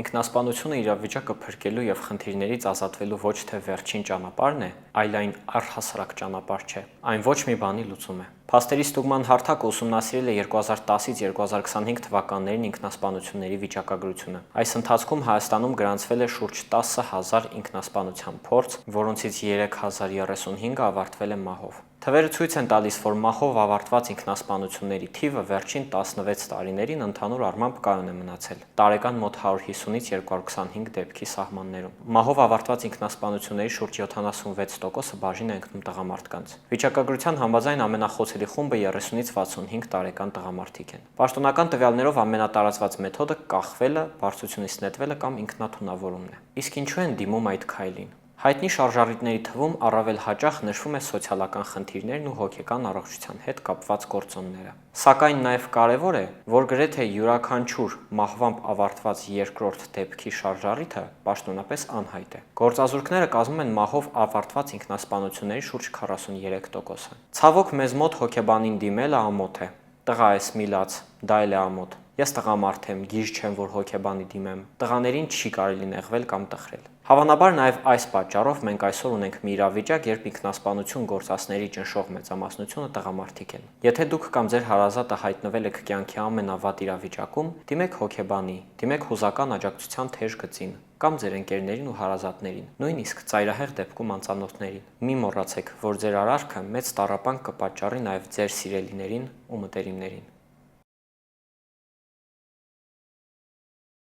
Ինքնասպանությունը իրավիճակը փրկելու եւ խնդիրներից ազատվելու ոչ թե վերջին ճանապարհն է, այլ այն առհասարակ ճանապարհ չէ։ Այն ոչ մի բանի լուծում է։ Փաստերի ստուգման հարթակը ուսումնասիրել է 2010-ից 2025 թվականներին ինքնասպանությունների վիճակագրությունը։ Այս ընթացքում Հայաստանում գրանցվել է շուրջ 10,000 ինքնասպանության փորձ, որոնցից 3035-ը ավարտվել է մահով։ Թվերը ցույց են տալիս, որ մահով ավարտված ինքնասպանությունների թիվը վերջին 16 տարիներին ընդհանուր առմամբ կայուն է մնացել՝ տարեկան մոտ 150-ից 225 դեպքի սահմաններում։ Մահով ավարտված ինքնասպանությունների շուրջ 76%-ը բաժին է ընկնում տղամարդկանց։ Վիճակագրության համաձայն ամենախոցելի խումբը 30-ից 65 տարեկան տղամարդիկ են։ Պաշտոնական տվյալներով ամենատարածված մեթոդը կախվելը, բարձրությունից նետվելը կամ ինքնաթունավորումն է։ Իսկ ինչու են դիմում այդ քայլին։ Հայտնի շարժառիթների թվում առավել հաճախ նշվում է սոցիալական խնդիրներն ու հոգեկան առողջության հետ կապված գործոնները։ Սակայն նաև կարևոր է, որ գրեթե յուրաքանչյուր մահվամբ ավարտված երկրորդ դեպքի շարժառիթը պաշտոնապես անհայտ է։ Գործազուրկները կազմում են մահով ավարտված ինքնասպանությունների շուրջ 43%-ը։ Ցավոք մեզ մոտ հոգեբանին դիմելը ամոթ է։ Տղա ես միլաց, դա էլ է ամոթ։ Ես տղամարդ եմ, գիժ չեմ, որ հոգեբանի դիմեմ։ Տղաներին չի կարելի նեղվել կամ տխրել։ Հավանաբար նաև այս պատճառով մենք այսօր ունենք մի իրավիճակ, երբ ինքնասպանություն գործածների ճնշող մեծամասնությունը տղամարդիկ են։ Եթե դուք կամ ձեր հարազատը հայտնվել եք կյանքի ամենավատ իրավիճակում, դիմեք հոգեբանի, դիմեք հուզական աջակցության թեժ գծին կամ ձեր ընկերներին ու հարազատներին, նույնիսկ ծայրահեղ դեպքում անծանոթներին։ Մի մոռացեք, որ ձեր արարքը մեծ տառապանք կպատճառի նաև ձեր սիրելիներին ու մտերիմներին։